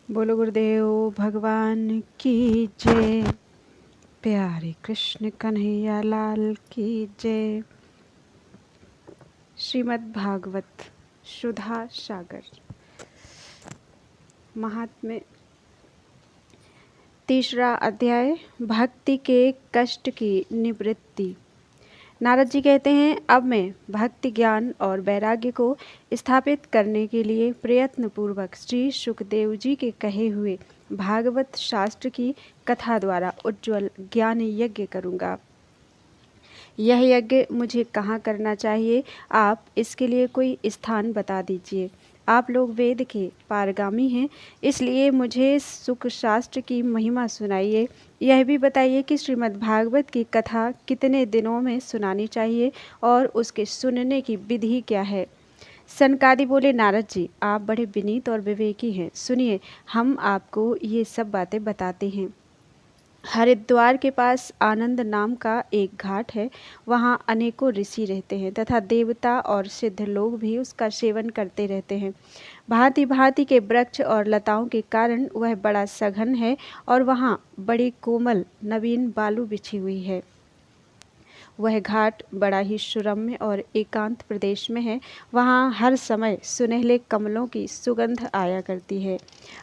बोलो गुरुदेव भगवान की जय। प्यारे कृष्ण कन्हैया लाल की जय। श्रीमद् भागवत सुधा सागर महात्म्य, तीसरा अध्याय, भक्ति के कष्ट की निवृत्ति। नारद जी कहते हैं, अब मैं भक्ति ज्ञान और वैराग्य को स्थापित करने के लिए प्रयत्न पूर्वक श्री सुखदेव जी के कहे हुए भागवत शास्त्र की कथा द्वारा उज्ज्वल ज्ञान यज्ञ करूँगा। यह यज्ञ मुझे कहाँ करना चाहिए? आप इसके लिए कोई स्थान बता दीजिए। आप लोग वेद के पारगामी हैं, इसलिए मुझे सुख शास्त्र की महिमा सुनाइए। यह भी बताइए कि श्रीमद् भागवत की कथा कितने दिनों में सुनानी चाहिए और उसके सुनने की विधि क्या है। सनकादि बोले, नारद जी, आप बड़े विनीत और विवेकी हैं। सुनिए, हम आपको ये सब बातें बताते हैं। हरिद्वार के पास आनंद नाम का एक घाट है। वहाँ अनेकों ऋषि रहते हैं तथा देवता और सिद्ध लोग भी उसका सेवन करते रहते हैं। भांति भांति के वृक्ष और लताओं के कारण वह बड़ा सघन है और वहाँ बड़ी कोमल नवीन बालू बिछी हुई है। वह घाट बड़ा ही सुरम्य और एकांत प्रदेश में है। वहाँ हर समय सुनहले कमलों की सुगंध आया करती है।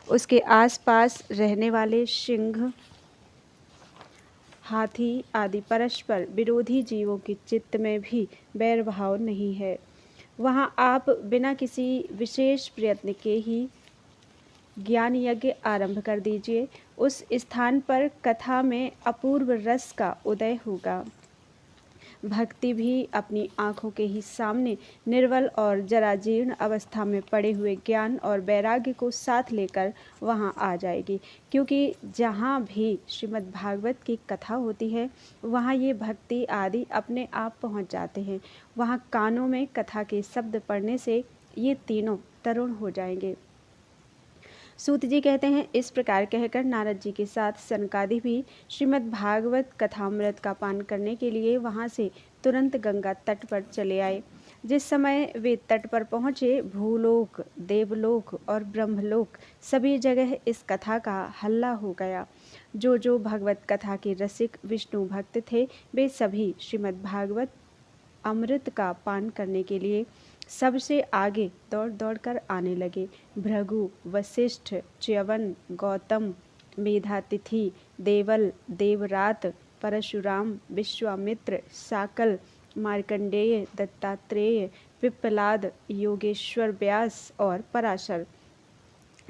उसके आसपास रहने वाले सिंह, हाथी आदि परस्पर विरोधी जीवों के चित्त में भी बैर भाव नहीं है। वहाँ आप बिना किसी विशेष प्रयत्न के ही ज्ञान यज्ञ आरंभ कर दीजिए। उस स्थान पर कथा में अपूर्व रस का उदय होगा। भक्ति भी अपनी आँखों के ही सामने निर्बल और जराजीर्ण अवस्था में पड़े हुए ज्ञान और वैराग्य को साथ लेकर वहाँ आ जाएगी, क्योंकि जहाँ भी श्रीमद् भागवत की कथा होती है वहाँ ये भक्ति आदि अपने आप पहुँच जाते हैं। वहाँ कानों में कथा के शब्द पढ़ने से ये तीनों तरुण हो जाएंगे। सूत जी कहते हैं, इस प्रकार कहकर नारद जी के साथ सनकादि भी श्रीमद् भागवत कथामृत का पान करने के लिए वहां से तुरंत गंगा तट पर चले आए। जिस समय वे तट पर पहुंचे, भूलोक, देवलोक और ब्रह्मलोक सभी जगह इस कथा का हल्ला हो गया। जो भगवत कथा के रसिक विष्णु भक्त थे, वे सभी श्रीमद् भागवत अमृत का पान करने के लिए सबसे आगे दौड़ दौड़ कर आने लगे। भृगु, वशिष्ठ, च्यवन, गौतम, मेधातिथि, देवल, देवरात, परशुराम, विश्वामित्र, साकल, मार्कंडेय, दत्तात्रेय, पिप्पलाद, योगेश्वर व्यास और पराशर,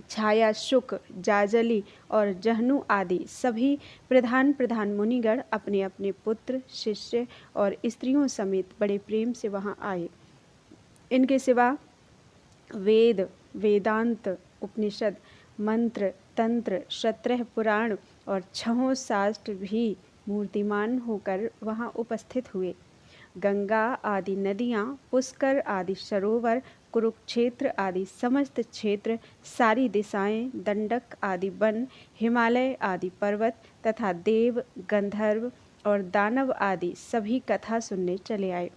छाया, शुक, जाजली और जहनु आदि सभी प्रधान प्रधान मुनिगण अपने अपने पुत्र, शिष्य और स्त्रियों समेत बड़े प्रेम से वहां आए। इनके सिवा वेद, वेदांत, उपनिषद, मंत्र, तंत्र, 17 पुराण और 6 शास्त्र भी मूर्तिमान होकर वहां उपस्थित हुए। गंगा आदि नदियाँ, पुष्कर आदि सरोवर, कुरुक्षेत्र आदि समस्त क्षेत्र, सारी दिशाएं, दंडक आदि वन, हिमालय आदि पर्वत तथा देव, गंधर्व और दानव आदि सभी कथा सुनने चले आए।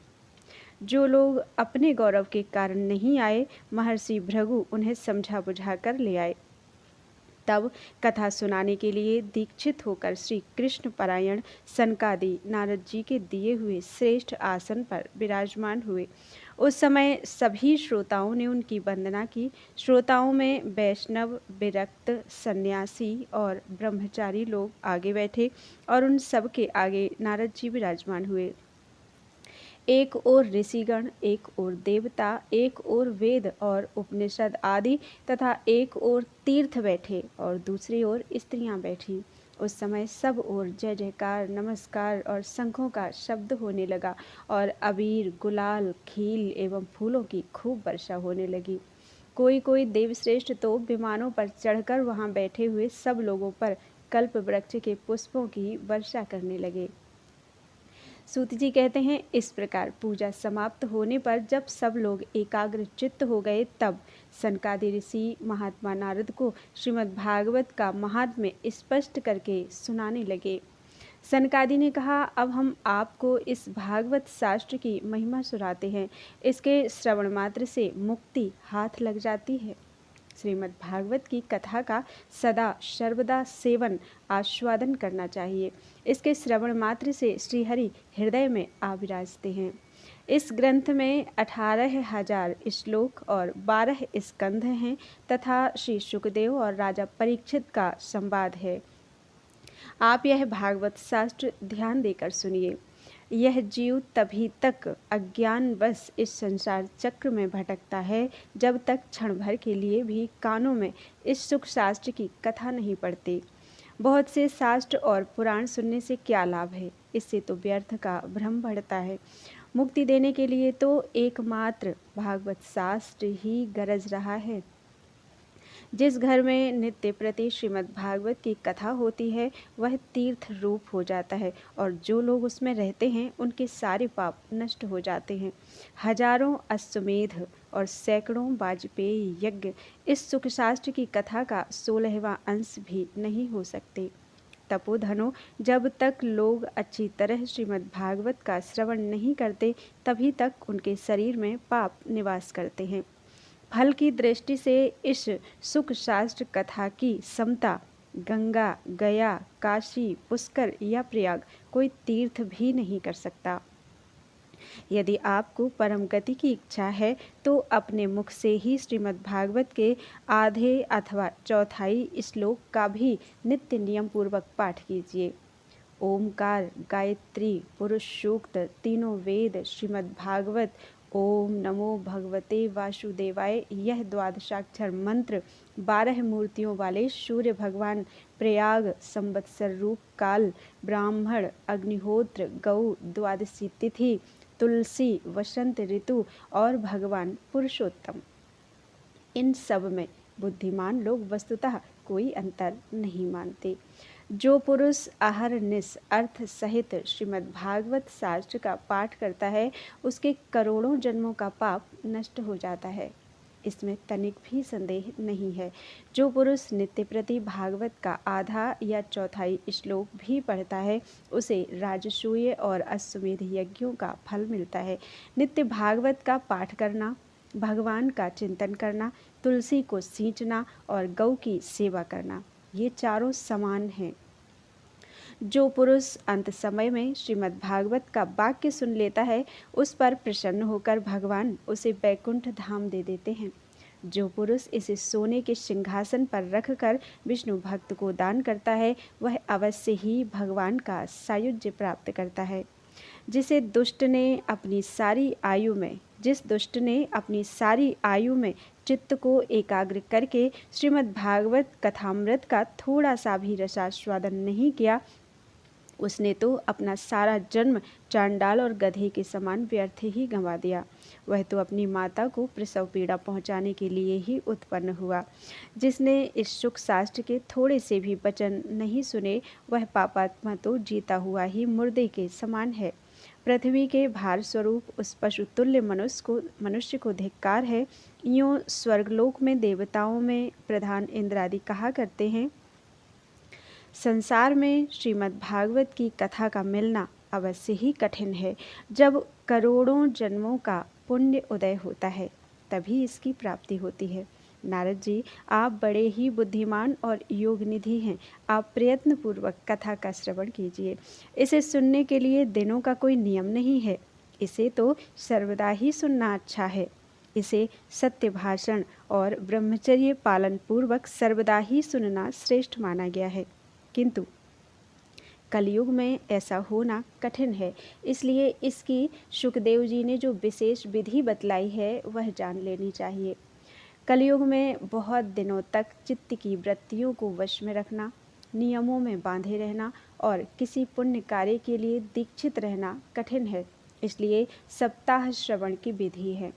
जो लोग अपने गौरव के कारण नहीं आए, महर्षि भृगु उन्हें समझा बुझा कर ले आए। तब कथा सुनाने के लिए दीक्षित होकर श्री कृष्ण परायण सनकादि नारद जी के दिए हुए श्रेष्ठ आसन पर विराजमान हुए। उस समय सभी श्रोताओं ने उनकी वंदना की। श्रोताओं में वैष्णव, विरक्त, सन्यासी और ब्रह्मचारी लोग आगे बैठे और उन सब के आगे नारद जी विराजमान हुए। एक ओर ऋषिगण, एक ओर देवता, एक ओर वेद और उपनिषद आदि तथा एक ओर तीर्थ बैठे और दूसरी ओर स्त्रियां बैठी। उस समय सब ओर जय जयकार, नमस्कार और शंखों का शब्द होने लगा और अबीर, गुलाल, खील एवं फूलों की खूब वर्षा होने लगी। कोई कोई देवश्रेष्ठ तो विमानों पर चढ़कर वहां बैठे हुए सब लोगों पर कल्प वृक्ष के पुष्पों की वर्षा करने लगे। सूत जी कहते हैं, इस प्रकार पूजा समाप्त होने पर जब सब लोग एकाग्र चित्त हो गए, तब सनकादि ऋषि महात्मा नारद को श्रीमद् भागवत का महात्म्य स्पष्ट करके सुनाने लगे। सनकादि ने कहा, अब हम आपको इस भागवत शास्त्र की महिमा सुनाते हैं। इसके श्रवण मात्र से मुक्ति हाथ लग जाती है। श्रीमद् भागवत की कथा का सदा सर्वदा सेवन आस्वादन करना चाहिए। इसके श्रवण मात्र से श्रीहरि हृदय में आ विराजते हैं। इस ग्रंथ में 18,000 श्लोक और 12 स्कंध हैं तथा श्री सुखदेव और राजा परीक्षित का संवाद है। आप यह भागवत शास्त्र ध्यान देकर सुनिए। यह जीव तभी तक अज्ञानवश इस संसार चक्र में भटकता है जब तक क्षण भर के लिए भी कानों में इस सुख शास्त्र की कथा नहीं पड़ती। बहुत से शास्त्र और पुराण सुनने से क्या लाभ है? इससे तो व्यर्थ का भ्रम बढ़ता है। मुक्ति देने के लिए तो एकमात्र भागवत शास्त्र ही गरज रहा है। जिस घर में नित्य प्रति श्रीमद् भागवत की कथा होती है वह तीर्थ रूप हो जाता है और जो लोग उसमें रहते हैं उनके सारे पाप नष्ट हो जाते हैं। हजारों अश्वमेध और सैकड़ों वाजपेयी यज्ञ इस सुख शास्त्र की कथा का 16वां अंश भी नहीं हो सकते। तपोधनो, जब तक लोग अच्छी तरह श्रीमद् भागवत का श्रवण नहीं करते तभी तक उनके शरीर में पाप निवास करते हैं। फल की दृष्टि से इस सुख शास्त्र कथा की समता गंगा, गया, काशी, पुष्कर या प्रयाग कोई तीर्थ भी नहीं कर सकता। यदि आपको परम गति की इच्छा है तो अपने मुख से ही श्रीमद् भागवत के आधे अथवा चौथाई श्लोक का भी नित्य नियम पूर्वक पाठ कीजिए। ओमकार, गायत्री, पुरुष सूक्त, तीनों वेद, श्रीमद् भागवत, ओम नमो भगवते वासुदेवाय, यह द्वादशाक्षर मंत्र 12 मूर्तियों वाले सूर्य भगवान, प्रयाग, संवत्सर रूप काल, ब्राह्मण, अग्निहोत्र, गौ, द्वादशी तिथि, तुलसी, वसंत ऋतु और भगवान पुरुषोत्तम, इन सब में बुद्धिमान लोग वस्तुतः कोई अंतर नहीं मानते। जो पुरुष अहरनिश अर्थ सहित श्रीमद् भागवत शास्त्र का पाठ करता है उसके करोड़ों जन्मों का पाप नष्ट हो जाता है, इसमें तनिक भी संदेह नहीं है। जो पुरुष नित्य प्रति भागवत का आधा या चौथाई श्लोक भी पढ़ता है उसे राजसूय और अश्वमेध यज्ञों का फल मिलता है। नित्य भागवत का पाठ करना, भगवान का चिंतन करना, तुलसी को सींचना और गौ की सेवा करना, ये चारों समान हैं। जो पुरुष अंत समय में श्रीमद् भागवत का वाक्य सुन लेता है उस पर प्रसन्न होकर भगवान उसे वैकुंठ धाम दे देते हैं। जो पुरुष इसे सोने के सिंहासन पर रखकर विष्णु भक्त को दान करता है वह अवश्य ही भगवान का सायुज्य प्राप्त करता है। जिस दुष्ट ने अपनी सारी आयु में चित्त को एकाग्र करके श्रीमद् भागवत कथामृत का थोड़ा सा भी रसास्वादन नहीं किया उसने तो अपना सारा जन्म चांडाल और गधे के समान व्यर्थ ही गंवा दिया। वह तो अपनी माता को प्रसव पीड़ा पहुंचाने के लिए ही उत्पन्न हुआ। जिसने इस सुख शास्त्र के थोड़े से भी वचन नहीं सुने वह पापात्मा तो जीता हुआ ही मुर्दे के समान है। पृथ्वी के भार स्वरूप उस पशुतुल्य मनुष्य को धिक्कार है। यूँ स्वर्गलोक में देवताओं में प्रधान इंद्रादि कहा करते हैं, संसार में श्रीमद् भागवत की कथा का मिलना अवश्य ही कठिन है। जब करोड़ों जन्मों का पुण्य उदय होता है तभी इसकी प्राप्ति होती है। नारद जी, आप बड़े ही बुद्धिमान और योग निधि हैं। आप प्रयत्न पूर्वक कथा का श्रवण कीजिए। इसे सुनने के लिए दिनों का कोई नियम नहीं है। इसे तो सर्वदा ही सुनना अच्छा है। इसे सत्य भाषण और ब्रह्मचर्य पालन पूर्वक सर्वदा ही सुनना श्रेष्ठ माना गया है। किंतु कलयुग में ऐसा होना कठिन है, इसलिए इसकी सुखदेव जी ने जो विशेष विधि बतलाई है वह जान लेनी चाहिए। कलयुग में बहुत दिनों तक चित्त की वृत्तियों को वश में रखना, नियमों में बांधे रहना और किसी पुण्य कार्य के लिए दीक्षित रहना कठिन है। इसलिए सप्ताह श्रवण की विधि है।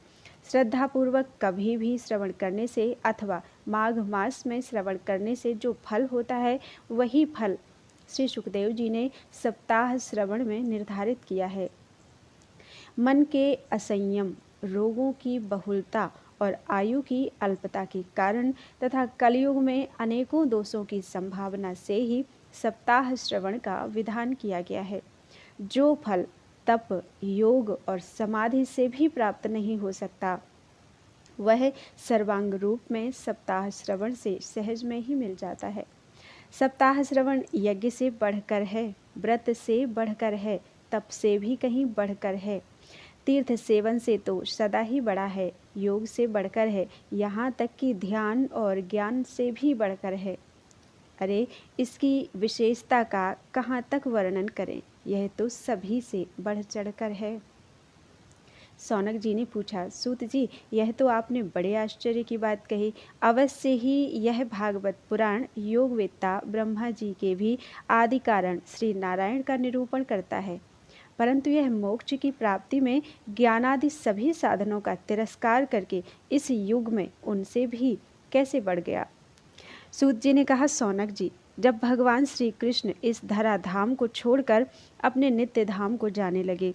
श्रद्धापूर्वक कभी भी श्रवण करने से अथवा माघ मास में श्रवण करने से जो फल होता है वही फल श्री सुखदेव जी ने सप्ताह श्रवण में निर्धारित किया है। मन के असंयम, रोगों की बहुलता और आयु की अल्पता के कारण तथा कलयुग में अनेकों दोषों की संभावना से ही सप्ताह श्रवण का विधान किया गया है। जो फल तप, योग और समाधि से भी प्राप्त नहीं हो सकता वह सर्वांग रूप में सप्ताह श्रवण से सहज में ही मिल जाता है। सप्ताह श्रवण यज्ञ से बढ़कर है, व्रत से बढ़कर है, तप से भी कहीं बढ़कर है, तीर्थ सेवन से तो सदा ही बड़ा है, योग से बढ़कर है, यहाँ तक कि ध्यान और ज्ञान से भी बढ़कर है। अरे इसकी विशेषता का कहाँ तक वर्णन करें, यह तो सभी से बढ़ चढ़कर है। सौनक जी ने पूछा, सूत जी, यह तो आपने बड़े आश्चर्य की बात कही। अवश्य ही यह भागवत पुराण योगवेत्ता ब्रह्मा जी के भी आदि कारण श्री नारायण का निरूपण करता है, परंतु यह मोक्ष की प्राप्ति में ज्ञानादि सभी साधनों का तिरस्कार करके इस युग में उनसे भी कैसे बढ़ गया। सूत जी ने कहा, सौनक जी, जब भगवान श्री कृष्ण इस धरा धाम को छोड़कर अपने नित्य धाम को जाने लगे,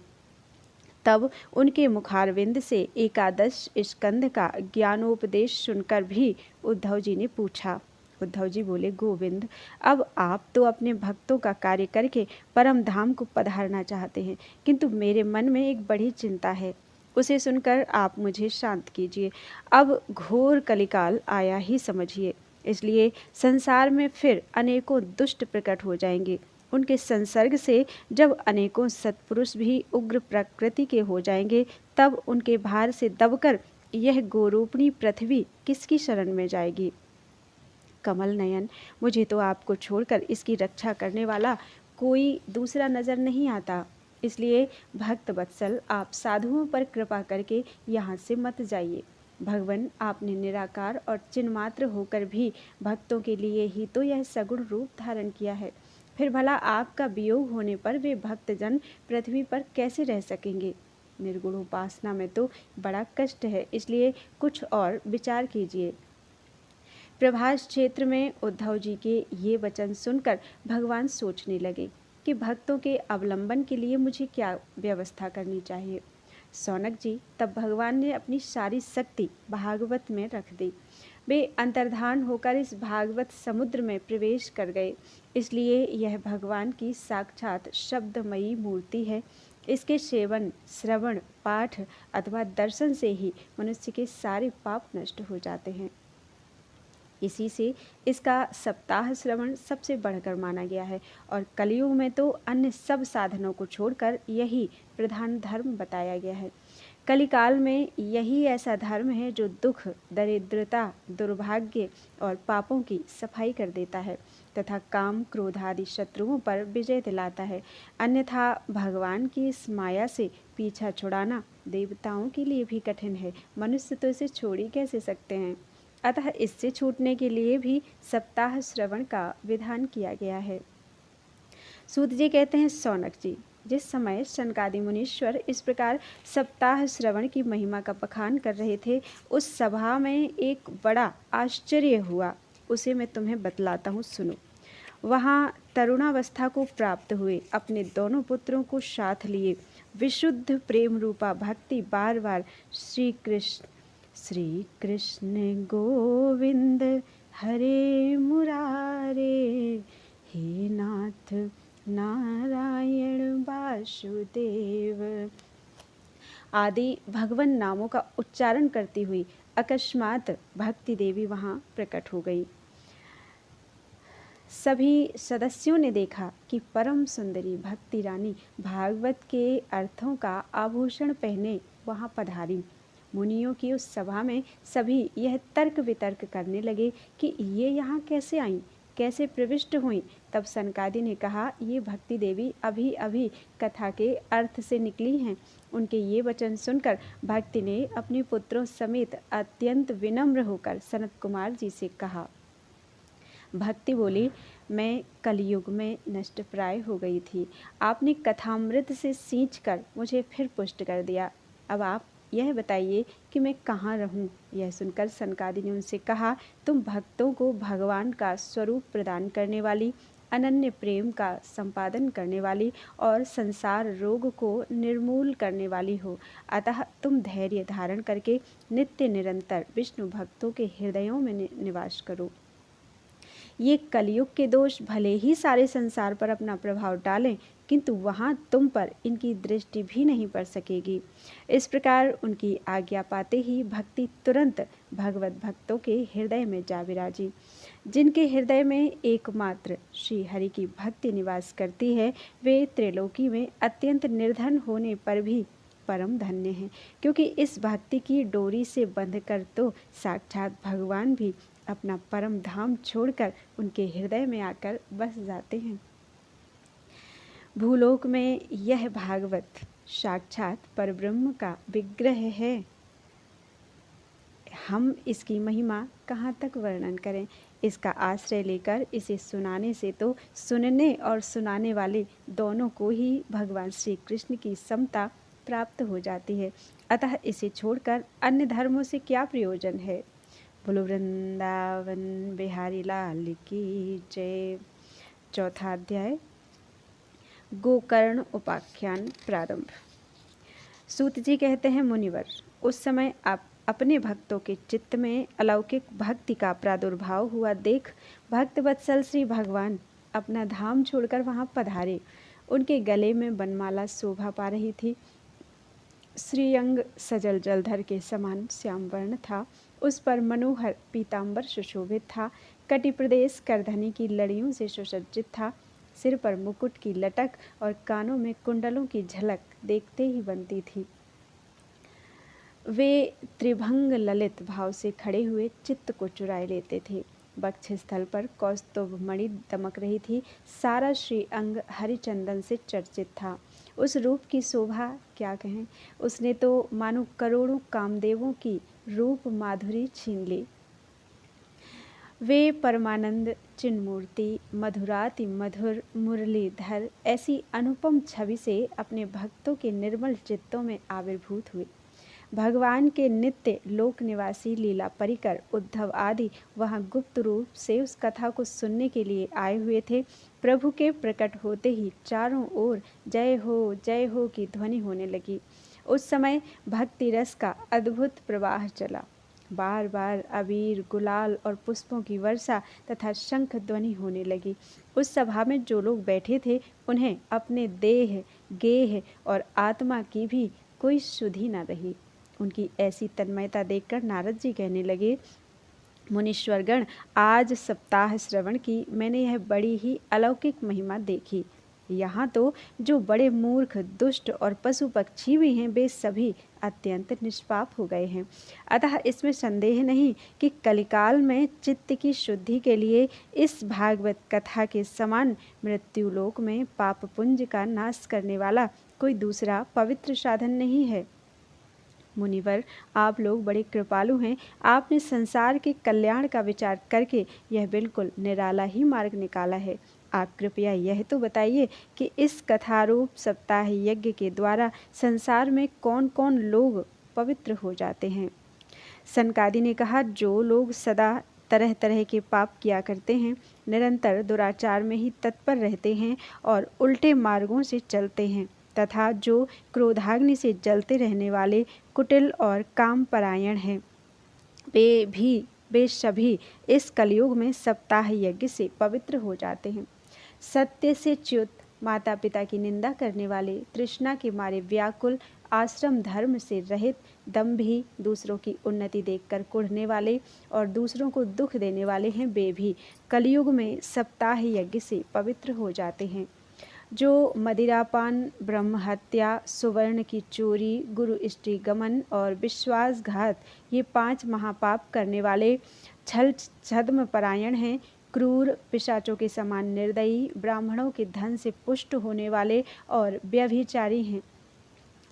तब उनके मुखारविंद से एकादश स्कंद का ज्ञानोपदेश सुनकर भी उद्धव जी ने पूछा। उद्धव जी बोले, गोविंद, अब आप तो अपने भक्तों का कार्य करके परम धाम को पधारना चाहते हैं, किंतु मेरे मन में एक बड़ी चिंता है, उसे सुनकर आप मुझे शांत कीजिए। अब घोर कलिकाल आया ही समझिए, इसलिए संसार में फिर अनेकों दुष्ट प्रकट हो जाएंगे। उनके संसर्ग से जब अनेकों सत्पुरुष भी उग्र प्रकृति के हो जाएंगे, तब उनके भार से दबकर यह गोरूपणी पृथ्वी किसकी शरण में जाएगी। कमल नयन, मुझे तो आपको छोड़कर इसकी रक्षा करने वाला कोई दूसरा नजर नहीं आता, इसलिए भक्त वत्सल, आप साधुओं पर कृपा करके यहाँ से मत जाइए। भगवान, आपने निराकार और चिन्मात्र होकर भी भक्तों के लिए ही तो यह सगुण रूप धारण किया है, फिर भला आपका वियोग होने पर वे भक्तजन पृथ्वी पर कैसे रह सकेंगे। निर्गुण उपासना में तो बड़ा कष्ट है, इसलिए कुछ और विचार कीजिए। प्रभास क्षेत्र में उद्धव जी के ये वचन सुनकर भगवान सोचने लगे कि भक्तों के अवलंबन के लिए मुझे क्या व्यवस्था करनी चाहिए। सौनक जी, तब भगवान ने अपनी सारी शक्ति भागवत में रख दी। वे अंतर्धान होकर इस भागवत समुद्र में प्रवेश कर गए, इसलिए यह भगवान की साक्षात शब्दमयी मूर्ति है। इसके सेवन, श्रवण, पाठ अथवा दर्शन से ही मनुष्य के सारे पाप नष्ट हो जाते हैं। इसी से इसका सप्ताह श्रवण सबसे बढ़कर माना गया है, और कलयुग में तो अन्य सब साधनों को छोड़कर यही प्रधान धर्म बताया गया है। कलिकाल में यही ऐसा धर्म है जो दुख, दरिद्रता, दुर्भाग्य और पापों की सफाई कर देता है तथा काम, क्रोध आदि शत्रुओं पर विजय दिलाता है। अन्यथा भगवान की इस माया से पीछा छुड़ाना देवताओं के लिए भी कठिन है, मनुष्य तो इसे छोड़ ही कैसे सकते हैं। अतः इससे छूटने के लिए भी सप्ताह श्रवण का विधान किया गया है। सूत जी कहते हैं, सौनक जी, जिस समय शनकादि मुनीश्वर इस प्रकार सप्ताह श्रवण की महिमा का बखान कर रहे थे, उस सभा में एक बड़ा आश्चर्य हुआ, उसे मैं तुम्हें बतलाता हूँ, सुनो। वहाँ तरुणावस्था को प्राप्त हुए अपने दोनों पुत्रों को साथ लिए विशुद्ध प्रेम रूपा भक्ति बार बार श्री कृष्ण गोविंद हरे मुरारे, हे नाथ नारायण वासुदेव आदि भगवान नामों का उच्चारण करती हुई अकस्मात भक्ति देवी वहाँ प्रकट हो गई। सभी सदस्यों ने देखा कि परम सुंदरी भक्ति रानी भागवत के अर्थों का आभूषण पहने वहाँ पधारी। मुनियों की उस सभा में सभी यह तर्क वितर्क करने लगे कि ये यहाँ कैसे आईं, कैसे प्रविष्ट हुई। तब सनकादि ने कहा, ये भक्ति देवी अभी अभी कथा के अर्थ से निकली हैं। उनके ये वचन सुनकर भक्ति ने अपने पुत्रों समेत अत्यंत विनम्र होकर सनत कुमार जी से कहा। भक्ति बोली, मैं कलयुग में नष्ट प्राय हो गई थी, आपने कथामृत से सींचकर मुझे फिर पुष्ट कर दिया। अब आप यह बताइए कि मैं कहाँ रहूं। यह सुनकर सनकादि ने उनसे कहा, तुम भक्तों को भगवान का स्वरूप प्रदान करने वाली, अनन्य प्रेम का संपादन करने वाली और संसार रोग को निर्मूल करने वाली हो, अतः तुम धैर्य धारण करके नित्य निरंतर विष्णु भक्तों के हृदयों में निवास करो। ये कलयुग के दोष भले ही सारे संसार पर अपना प्रभाव डालें, किंतु वहाँ तुम पर इनकी दृष्टि भी नहीं पड़ सकेगी। इस प्रकार उनकी आज्ञा पाते ही भक्ति तुरंत भगवत भक्तों के हृदय में जा विराजी। जिनके हृदय में एकमात्र श्री हरि की भक्ति निवास करती है, वे त्रिलोकी में अत्यंत निर्धन होने पर भी परम धन्य हैं, क्योंकि इस भक्ति की डोरी से बंधकर तो साक्षात भगवान भी अपना परम धाम छोड़कर उनके हृदय में आकर बस जाते हैं। भूलोक में यह भागवत साक्षात परब्रह्म का विग्रह है। हम इसकी महिमा कहाँ तक वर्णन करें। इसका आश्रय लेकर इसे सुनाने से तो सुनने और सुनाने वाले दोनों को ही भगवान श्री कृष्ण की समता प्राप्त हो जाती है। अतः इसे छोड़कर अन्य धर्मों से क्या प्रयोजन है। बोलो वृंदावन बिहारी लाल की जय। चौथा अध्याय गोकर्ण उपाख्यान प्रारंभ। सूत जी कहते हैं, मुनिवर, उस समय आप अपने भक्तों के चित्त में अलौकिक भक्ति का प्रादुर्भाव हुआ देख भक्त वत्सल श्री भगवान अपना धाम छोड़कर वहां पधारे। उनके गले में बनमाला शोभा पा रही थी। श्रीअंग सजल जलधर के समान श्याम वर्ण था। उस पर मनोहर पीतांबर सुशोभित था। कटि प्रदेश करधनी की लड़ियों से सुसज्जित था। सिर पर मुकुट की लटक और कानों में कुंडलों की झलक देखते ही बनती थी। वे त्रिभंग ललित भाव से खड़े हुए चित्त को चुराए लेते थे। वक्ष स्थल पर कौस्तुभ मणि दमक रही थी। सारा श्री अंग हरिचंदन से चर्चित था। उस रूप की शोभा क्या कहें। उसने तो मानो करोड़ों कामदेवों की रूप माधुरी छीन ली। वे परमानंद चिन्मूर्ति मधुराति मधुर मुरलीधर ऐसी अनुपम छवि से अपने भक्तों के निर्मल चित्तों में आविर्भूत हुए। भगवान के नित्य लोक निवासी लीला परिकर उद्धव आदि वहां गुप्त रूप से उस कथा को सुनने के लिए आए हुए थे। प्रभु के प्रकट होते ही चारों ओर जय हो की ध्वनि होने लगी। उस समय भक्ति रस का अद्भुत प्रवाह चला। बार बार अबीर गुलाल और पुष्पों की वर्षा तथा शंख ध्वनि होने लगी। उस सभा में जो लोग बैठे थे उन्हें अपने देह गेह और आत्मा की भी कोई सुधि न रही। उनकी ऐसी तन्मयता देखकर नारद जी कहने लगे, मुनीश्वरगण, आज सप्ताह श्रवण की मैंने यह बड़ी ही अलौकिक महिमा देखी। यहाँ तो जो बड़े मूर्ख दुष्ट और पशु पक्षी भी हैं, वे सभी अत्यंत निष्पाप हो गए हैं। अतः इसमें संदेह नहीं कि कलिकाल में चित्त की शुद्धि के लिए इस भागवत कथा के समान मृत्युलोक में पाप पुंज का नाश करने वाला कोई दूसरा पवित्र साधन नहीं है। मुनिवर, आप लोग बड़े कृपालु हैं। आपने संसार के कल्याण का विचार करके यह बिल्कुल निराला ही मार्ग निकाला है। आप कृपया यह तो बताइए कि इस कथारूप सप्ताह यज्ञ के द्वारा संसार में कौन कौन लोग पवित्र हो जाते हैं। सनकादि ने कहा, जो लोग सदा तरह तरह के पाप किया करते हैं, निरंतर दुराचार में ही तत्पर रहते हैं और उल्टे मार्गों से चलते हैं, तथा जो क्रोधाग्नि से जलते रहने वाले कुटिल और काम परायण हैं, वे सभी इस कलयुग में सप्ताह यज्ञ से पवित्र हो जाते हैं। सत्य से च्युत, माता पिता की निंदा करने वाले, तृष्णा के मारे व्याकुल, आश्रम धर्म से रहित, दंभी, दूसरों की उन्नति देखकर कुढ़ने वाले और दूसरों को दुख देने वाले हैं, वे भी कलयुग में सप्ताह यज्ञ से पवित्र हो जाते हैं। जो मदिरापान, ब्रह्म हत्या, सुवर्ण की चोरी, गुरु स्त्री गमन और विश्वासघात, ये 5 महापाप करने वाले, छल छद्म परायण हैं, क्रूर, पिशाचों के समान निर्दयी, ब्राह्मणों के धन से पुष्ट होने वाले और व्यभिचारी हैं,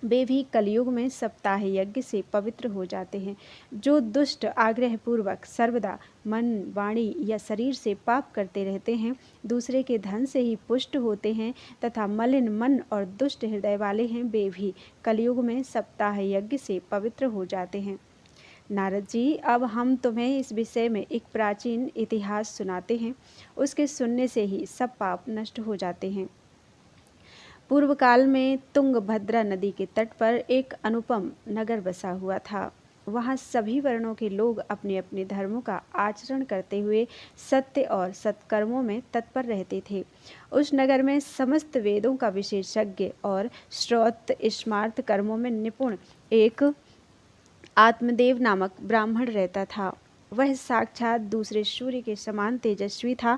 वे भी कलयुग में सप्ताह यज्ञ से पवित्र हो जाते हैं। जो दुष्ट आग्रह पूर्वक सर्वदा मन, वाणी या शरीर से पाप करते रहते हैं, दूसरे के धन से ही पुष्ट होते हैं तथा मलिन मन और दुष्ट हृदय वाले हैं, वे भी कलयुग में सप्ताह यज्ञ से पवित्र हो जाते हैं। नारद जी, अब हम तुम्हें इस विषय में एक प्राचीन इतिहास सुनाते हैं। उसके सुनने से ही सब पाप नष्ट हो जाते हैं। पूर्व काल में तुंगभद्रा नदी के तट पर एक अनुपम नगर बसा हुआ था। वहाँ सभी वर्णों के लोग अपने अपने धर्मों का आचरण करते हुए सत्य और सत्कर्मों में तत्पर रहते थे। उस नगर में समस्त वेदों का विशेषज्ञ और श्रौत स्मार्त कर्मों में निपुण एक आत्मदेव नामक ब्राह्मण रहता था। वह साक्षात दूसरे सूर्य के समान तेजस्वी था।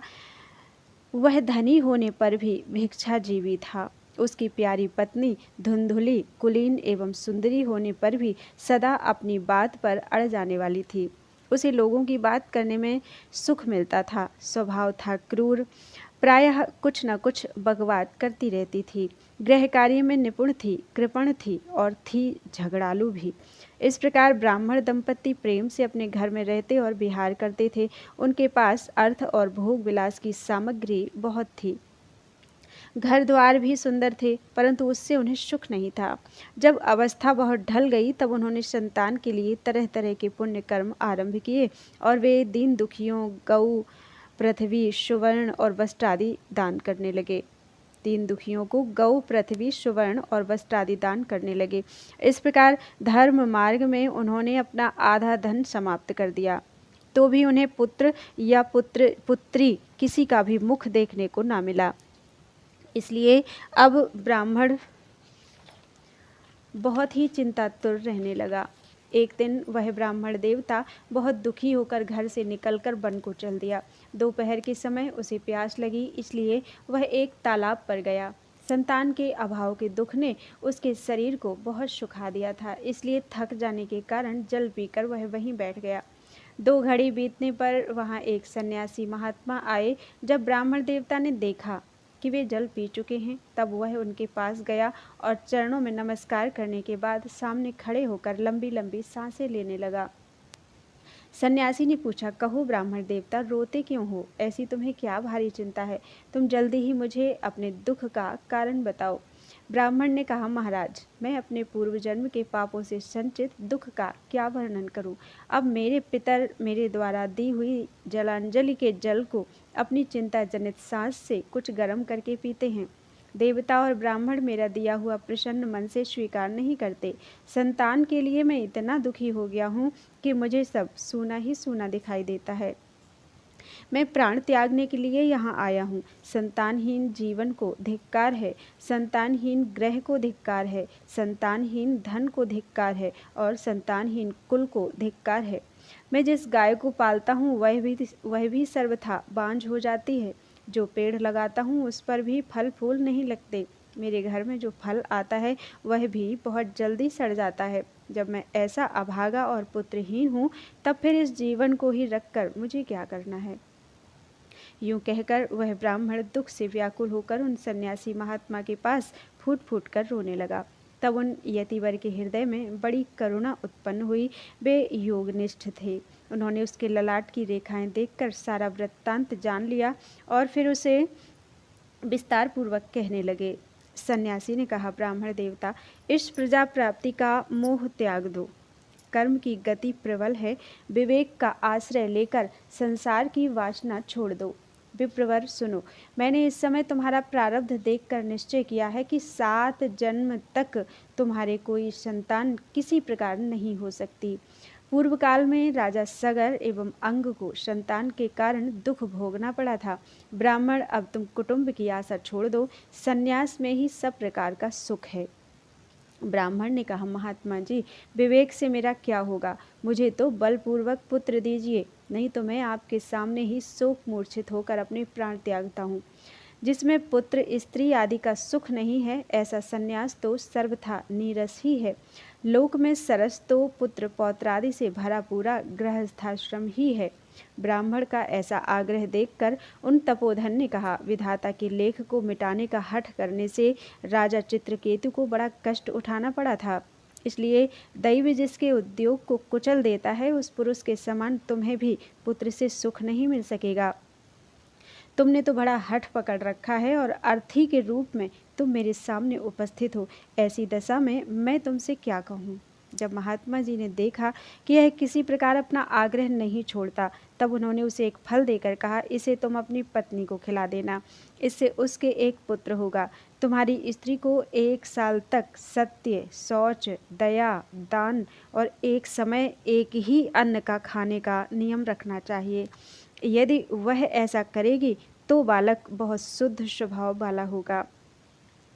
वह धनी होने पर भी भिक्षाजीवी था। उसकी प्यारी पत्नी धुंधुली, कुलीन एवं सुंदरी होने पर भी सदा अपनी बात पर अड़ जाने वाली थी। उसे लोगों की बात करने में सुख मिलता था। स्वभाव था क्रूर, प्रायः कुछ न कुछ बकवाद करती रहती थी। गृह कार्य में निपुण थी, कृपण थी और थी झगड़ालू भी। इस प्रकार ब्राह्मण दंपति प्रेम से अपने घर में रहते और विहार करते थे। उनके पास अर्थ और भोग विलास की सामग्री बहुत थी। घर द्वार भी सुंदर थे, परंतु उससे उन्हें सुख नहीं था। जब अवस्था बहुत ढल गई तब उन्होंने संतान के लिए तरह तरह के पुण्य कर्म आरंभ किए और वे दीन दुखियों, गऊ, पृथ्वी, सुवर्ण और वस्त्र आदि दान करने लगे। दीन दुखियों को गौ, पृथ्वी, सुवर्ण और वस्त्र आदि दान करने लगे। इस प्रकार धर्म मार्ग में उन्होंने अपना आधा धन समाप्त कर दिया, तो भी उन्हें पुत्र या पुत्री किसी का भी मुख देखने को ना मिला। इसलिए अब ब्राह्मण बहुत ही चिंतातुर रहने लगा। एक दिन वह ब्राह्मण देवता बहुत दुखी होकर घर से निकलकर वन को चल दिया। दोपहर के समय उसे प्यास लगी, इसलिए वह एक तालाब पर गया। संतान के अभाव के दुख ने उसके शरीर को बहुत सुखा दिया था, इसलिए थक जाने के कारण जल पीकर वह वहीं बैठ गया। 2 घड़ी बीतने पर वहाँ एक सन्यासी महात्मा आए। जब ब्राह्मण देवता ने देखा कि वे जल पी चुके हैं, तब वह उनके पास गया और चरणों में नमस्कार करने के बाद सामने खड़े होकर लंबी लंबी सांसें लेने लगा। सन्यासी ने पूछा, कहो ब्राह्मण देवता, रोते क्यों हो? ऐसी तुम्हें क्या भारी चिंता है? तुम जल्दी ही मुझे अपने दुख का कारण बताओ। ब्राह्मण ने कहा, महाराज, मैं अपने पूर्व जन्म के पापों से संचित दुख का क्या वर्णन करूं? अब मेरे पितर मेरे द्वारा दी हुई जलांजलि के जल को अपनी चिंता जनित सांस से कुछ गर्म करके पीते हैं। देवता और ब्राह्मण मेरा दिया हुआ प्रसन्न मन से स्वीकार नहीं करते। संतान के लिए मैं इतना दुखी हो गया हूँ कि मुझे सब सूना ही सूना दिखाई देता है। मैं प्राण त्यागने के लिए यहाँ आया हूँ। संतानहीन जीवन को धिक्कार है, संतानहीन ग्रह को धिक्कार है, संतानहीन धन को धिक्कार है और संतानहीन कुल को धिक्कार है। मैं जिस गाय को पालता हूँ वह भी सर्वथा बांझ हो जाती है। जो पेड़ लगाता हूँ उस पर भी फल फूल नहीं लगते। मेरे घर में जो फल आता है वह भी बहुत जल्दी सड़ जाता है। जब मैं ऐसा अभागा और पुत्रहीन हूँ, तब फिर इस जीवन को ही रखकर मुझे क्या करना है? यूं कहकर वह ब्राह्मण दुख से व्याकुल होकर उन सन्यासी महात्मा के पास फूट फूट कर रोने लगा। तब उन यतिवर के हृदय में बड़ी करुणा उत्पन्न हुई। वे योगनिष्ठ थे। उन्होंने उसके ललाट की रेखाएं देखकर सारा वृत्तांत जान लिया और फिर उसे विस्तार पूर्वक कहने लगे। सन्यासी ने कहा, ब्राह्मण देवता, इस प्रजा प्राप्ति का मोह त्याग दो। कर्म की गति प्रबल है। विवेक का आश्रय लेकर संसार की वासना छोड़ दो। विप्रवर, सुनो, मैंने इस समय तुम्हारा प्रारब्ध देखकर निश्चय किया है कि 7 जन्म तक तुम्हारे कोई संतान किसी प्रकार नहीं हो सकती। पूर्व काल में राजा सगर एवं अंग को संतान के कारण दुख भोगना पड़ा था। ब्राह्मण, अब तुम कुटुंब की आशा छोड़ दो। संन्यास में ही सब प्रकार का सुख है। ब्राह्मण ने कहा, महात्मा जी, विवेक से मेरा क्या होगा? मुझे तो बलपूर्वक पुत्र दीजिए, नहीं तो मैं आपके सामने ही शोक मूर्छित होकर अपने प्राण त्यागता हूँ। जिसमें पुत्र स्त्री आदि का सुख नहीं है, ऐसा संन्यास तो सर्वथा नीरस ही है। लोक में सरस तो पुत्र पौत्र आदि से भरा पूरा गृहस्थाश्रम ही है। ब्राह्मण का ऐसा आग्रह देखकर उन तपोधन ने कहा, विधाता के लेख को मिटाने का हठ करने से राजा चित्रकेतु को बड़ा कष्ट उठाना पड़ा था। इसलिए दैव जिसके उद्योग को कुचल देता है, उस पुरुष के समान तुम्हें भी पुत्र से सुख नहीं मिल सकेगा। तुमने तो बड़ा हठ पकड़ रखा है और अर्थी के रूप में तुम मेरे सामने उपस्थित हो। ऐसी दशा में मैं तुमसे क्या कहूँ? जब महात्मा जी ने देखा कि यह किसी प्रकार अपना आग्रह नहीं छोड़ता, तब उन्होंने उसे एक फल देकर कहा, इसे तुम अपनी पत्नी को खिला देना, इससे उसके एक पुत्र होगा। तुम्हारी स्त्री को 1 साल तक सत्य, शौच, दया, दान और एक समय एक ही अन्न का खाने का नियम रखना चाहिए। यदि वह ऐसा करेगी तो बालक बहुत शुद्ध स्वभाव वाला होगा।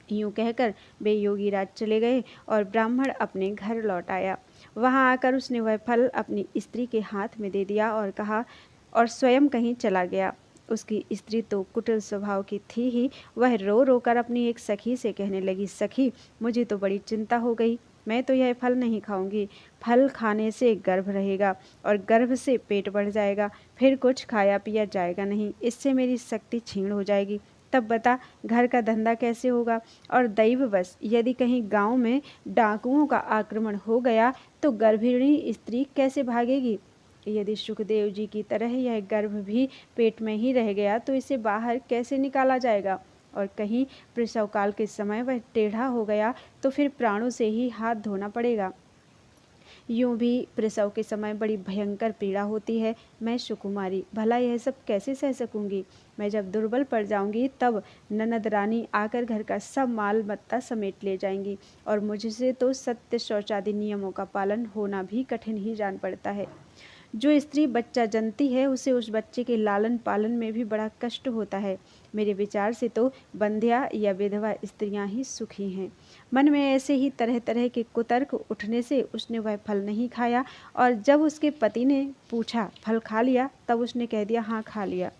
यूं कहकर वे योगीराज चले गए और ब्राह्मण अपने घर लौट आया। वहां आकर उसने वह फल अपनी स्त्री के हाथ में दे दिया और कहा, और स्वयं कहीं चला गया। उसकी स्त्री तो कुटिल स्वभाव की थी ही, वह रो रो कर अपनी एक सखी से कहने लगी, सखी, मुझे तो बड़ी चिंता हो गई, मैं तो यह फल नहीं खाऊंगी। फल खाने से गर्भ रहेगा और गर्भ से पेट बढ़ जाएगा, फिर कुछ खाया पिया जाएगा नहीं, इससे मेरी शक्ति क्षीण हो जाएगी। तब बता, घर का धंधा कैसे होगा? और दैववश यदि कहीं गांव में डाकुओं का आक्रमण हो गया तो गर्भिणी स्त्री कैसे भागेगी? यदि सुखदेव जी की तरह यह गर्भ भी पेट में ही रह गया तो इसे बाहर कैसे निकाला जाएगा? और कहीं प्रसव काल के समय वह टेढ़ा हो गया तो फिर प्राणों से ही हाथ धोना पड़ेगा। यूं भी प्रसव के समय बड़ी भयंकर पीड़ा होती है। मैं सुकुमारी, भला यह सब कैसे सह सकूंगी? मैं जब दुर्बल पड़ जाऊंगी तब ननद रानी आकर घर का सब माल मत्ता समेट ले जाएंगी और मुझसे तो सत्य शौचादि नियमों का पालन होना भी कठिन ही जान पड़ता है। जो स्त्री बच्चा जनती है उसे उस बच्चे के लालन पालन में भी बड़ा कष्ट होता है। मेरे विचार से तो बंध्या या विधवा स्त्रियां ही सुखी हैं। मन में ऐसे ही तरह तरह के कुतर्क उठने से उसने वह फल नहीं खाया, और जब उसके पति ने पूछा, फल खा लिया? तब उसने कह दिया, हाँ खा लिया।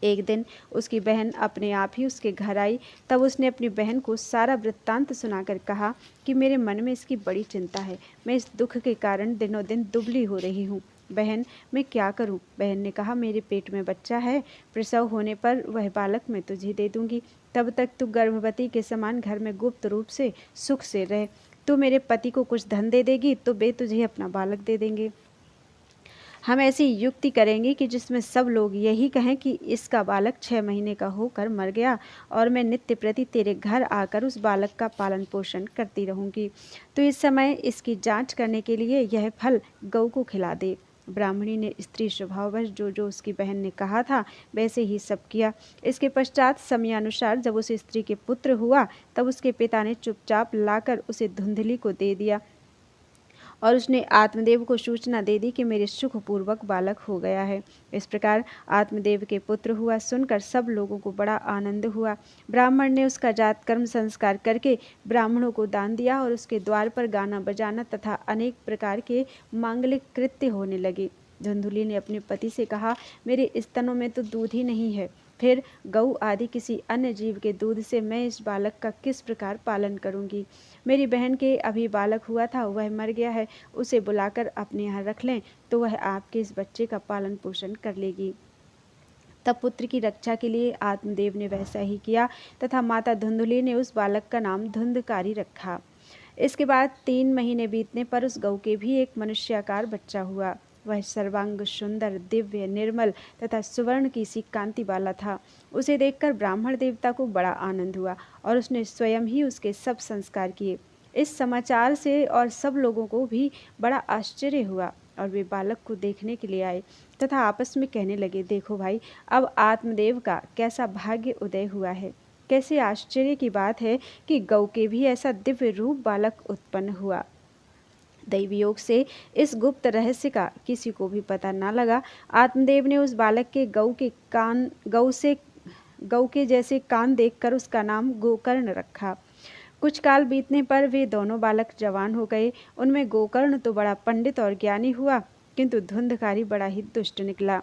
एक दिन उसकी बहन अपने आप ही उसके घर आई। तब उसने अपनी बहन को सारा वृत्तांत सुनाकर कहा कि मेरे मन में इसकी बड़ी चिंता है, मैं इस दुख के कारण दिनों दिन दुबली हो रही हूँ। बहन, मैं क्या करूं? बहन ने कहा, मेरे पेट में बच्चा है, प्रसव होने पर वह बालक मैं तुझे दे दूंगी, तब तक तू गर्भवती के समान घर में गुप्त रूप से सुख से रह। तू मेरे पति को कुछ धन दे देगी तो वे तुझे अपना बालक दे देंगे। हम ऐसी युक्ति करेंगे कि जिसमें सब लोग यही कहें कि इसका बालक 6 महीने का होकर मर गया और मैं नित्य प्रति तेरे घर आकर उस बालक का पालन पोषण करती रहूंगी। तो इस समय इसकी जांच करने के लिए यह फल गौ को खिला दे। ब्राह्मणी ने स्त्री स्वभाववश जो जो उसकी बहन ने कहा था वैसे ही सब किया। इसके पश्चात समयानुसार जब उस स्त्री के पुत्र हुआ तब उसके पिता ने चुपचाप लाकर उसे धुंधली को दे दिया और उसने आत्मदेव को सूचना दे दी कि मेरे सुखपूर्वक बालक हो गया है। इस प्रकार आत्मदेव के पुत्र हुआ सुनकर सब लोगों को बड़ा आनंद हुआ। ब्राह्मण ने उसका जात कर्म संस्कार करके ब्राह्मणों को दान दिया और उसके द्वार पर गाना बजाना तथा अनेक प्रकार के मांगलिक कृत्य होने लगे। धुंधुली ने अपने पति से कहा, मेरे स्तनों में तो दूध ही नहीं है, फिर गऊ आदि किसी अन्य जीव के दूध से मैं इस बालक का किस प्रकार पालन करूंगी? मेरी बहन के अभी बालक हुआ था, वह मर गया है, उसे बुलाकर अपने यहाँ रख लें तो वह आपके इस बच्चे का पालन पोषण कर लेगी। तब पुत्र की रक्षा के लिए आत्मदेव ने वैसा ही किया तथा माता धुंधुली ने उस बालक का नाम धुंधकारी रखा। इसके बाद 3 महीने बीतने पर उस गऊ के भी एक मनुष्याकार बच्चा हुआ। वह सर्वांग सुंदर, दिव्य, निर्मल तथा सुवर्ण की सी कांति वाला था। उसे देखकर ब्राह्मण देवता को बड़ा आनंद हुआ और उसने स्वयं ही उसके सब संस्कार किए। इस समाचार से और सब लोगों को भी बड़ा आश्चर्य हुआ और वे बालक को देखने के लिए आए तथा आपस में कहने लगे, देखो भाई, अब आत्मदेव का कैसा भाग्य उदय हुआ है। कैसे आश्चर्य की बात है कि गौ के भी ऐसा दिव्य रूप बालक उत्पन्न हुआ। दैवयोग से इस गुप्त रहस्य का किसी को भी पता न लगा। आत्मदेव ने उस बालक के गौ के जैसे कान देखकर उसका नाम गोकर्ण रखा। कुछ काल बीतने पर वे दोनों बालक जवान हो गए। उनमें गोकर्ण तो बड़ा पंडित और ज्ञानी हुआ, किंतु धुंधकारी बड़ा ही दुष्ट निकला।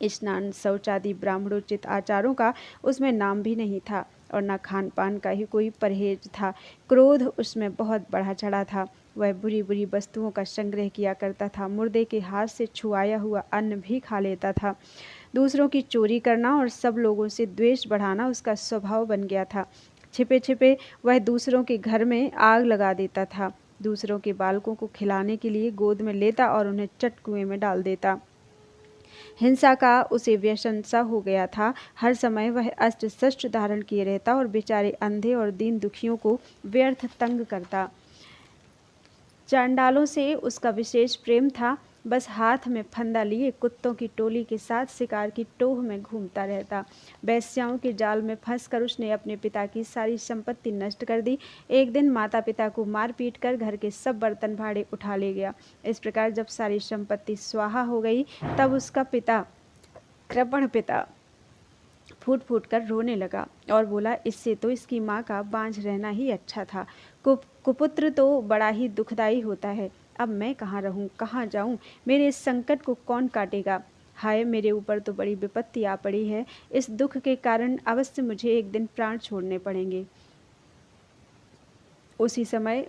स्नान, शौचादि, ब्राह्मणोचित आचारों का उसमें नाम भी नहीं था और न खान पान का ही कोई परहेज था। क्रोध उसमें बहुत बढ़ा चढ़ा था। वह बुरी बुरी वस्तुओं का संग्रह किया करता था। मुर्दे के हाथ से छुआया हुआ अन्न भी खा लेता था। दूसरों की चोरी करना और सब लोगों से द्वेष बढ़ाना उसका स्वभाव बन गया था। छिपे छिपे वह दूसरों के घर में आग लगा देता था। दूसरों के बालकों को खिलाने के लिए गोद में लेता और उन्हें चट कुएं में डाल देता। हिंसा का उसे व्यसन सा हो गया था। हर समय वह अस्त्र शस्त्र धारण किए रहता और बेचारे अंधे और दीन दुखियों को व्यर्थ तंग करता। चांडालों से उसका विशेष प्रेम था। बस हाथ में फंदा लिए कुत्तों की टोली के साथ शिकार की टोह में घूमता रहता। वेश्याओं के जाल में फंसकर उसने अपने पिता की सारी संपत्ति नष्ट कर दी। एक दिन माता पिता को मार पीट कर घर के सब बर्तन भाड़े उठा ले गया। इस प्रकार जब सारी संपत्ति स्वाहा हो गई तब उसका पिता, कृपण पिता, फूट फूट कर रोने लगा और बोला, इससे तो इसकी माँ का बांझ रहना ही अच्छा था। कुपुत्र तो बड़ा ही दुखदाई होता है। अब मैं कहाँ रहूं, कहाँ जाऊं? मेरे इस संकट को कौन काटेगा? हाय, मेरे ऊपर तो बड़ी विपत्ति आ पड़ी है। इस दुख के कारण अवश्य मुझे एक दिन प्राण छोड़ने पड़ेंगे। उसी समय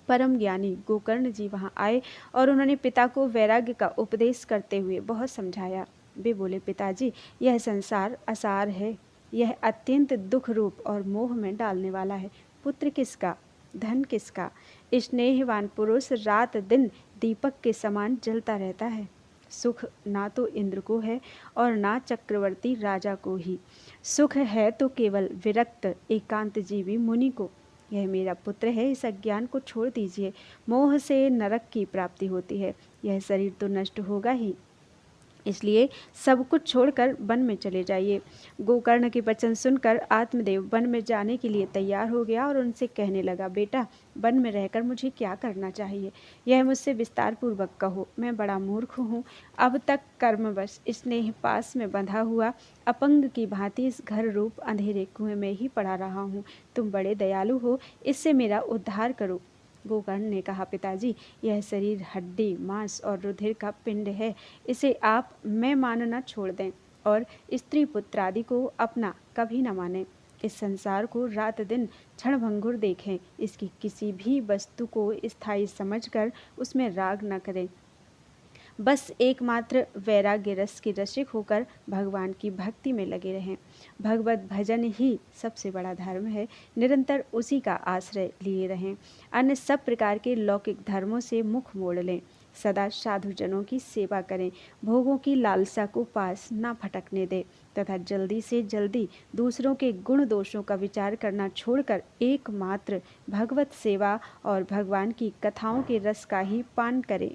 परम ज्ञानी गोकर्ण जी वहाँ आए और उन्होंने पिता को वैराग्य का उपदेश करते हुए बहुत समझाया। वे बोले, पिताजी, यह संसार असार है। यह अत्यंत दुख रूप और मोह में डालने वाला है। पुत्र किसका, धन किसका? स्नेहवान पुरुष रात दिन दीपक के समान जलता रहता है। सुख ना तो इंद्र को है और ना चक्रवर्ती राजा को ही। सुख है तो केवल विरक्त एकांत जीवी मुनि को। यह मेरा पुत्र है, इस अज्ञान को छोड़ दीजिए। मोह से नरक की प्राप्ति होती है। यह शरीर तो नष्ट होगा ही, इसलिए सब कुछ छोड़कर वन में चले जाइए। गोकर्ण के वचन सुनकर आत्मदेव वन में जाने के लिए तैयार हो गया और उनसे कहने लगा, बेटा, वन में रहकर मुझे क्या करना चाहिए, यह मुझसे विस्तार पूर्वक कहो। मैं बड़ा मूर्ख हूँ। अब तक कर्मवश स्नेह पास में बंधा हुआ अपंग की भांति इस घर रूप अंधेरे कुएं में ही पड़ा रहा हूँ। तुम बड़े दयालु हो, इससे मेरा उद्धार करो। गोकर्ण ने कहा, पिताजी, यह शरीर हड्डी, मांस और रुधिर का पिंड है। इसे आप मैं मानना छोड़ दें और स्त्री पुत्र आदि को अपना कभी न मानें। इस संसार को रात दिन क्षणभंगुर देखें। इसकी किसी भी वस्तु को स्थायी समझकर उसमें राग न करें। बस एकमात्र वैराग्य रस के रसिक होकर भगवान की भक्ति में लगे रहें। भगवत भजन ही सबसे बड़ा धर्म है। निरंतर उसी का आश्रय लिए रहें। अन्य सब प्रकार के लौकिक धर्मों से मुख मोड़ लें। सदा साधुजनों की सेवा करें। भोगों की लालसा को पास ना भटकने दें तथा जल्दी से जल्दी दूसरों के गुण दोषों का विचार करना छोड़कर एकमात्र भगवत सेवा और भगवान की कथाओं के रस का ही पान करें।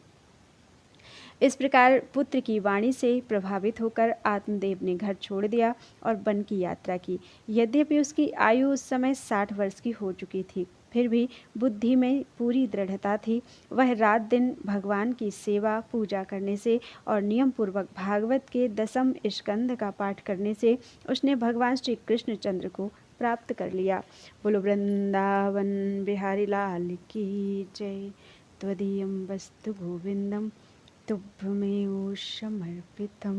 इस प्रकार पुत्र की वाणी से प्रभावित होकर आत्मदेव ने घर छोड़ दिया और वन की यात्रा की। यद्यपि उसकी आयु उस समय 60 वर्ष की हो चुकी थी, फिर भी बुद्धि में पूरी दृढ़ता थी। वह रात दिन भगवान की सेवा पूजा करने से और नियम पूर्वक भागवत के 10वें स्कंद का पाठ करने से उसने भगवान श्री कृष्णचंद्र को प्राप्त कर लिया। बोलो वृंदावन बिहारी लाल की जय। त्वदीयं वस्तु गोविंदम तुभ्यमेव समर्पितम्।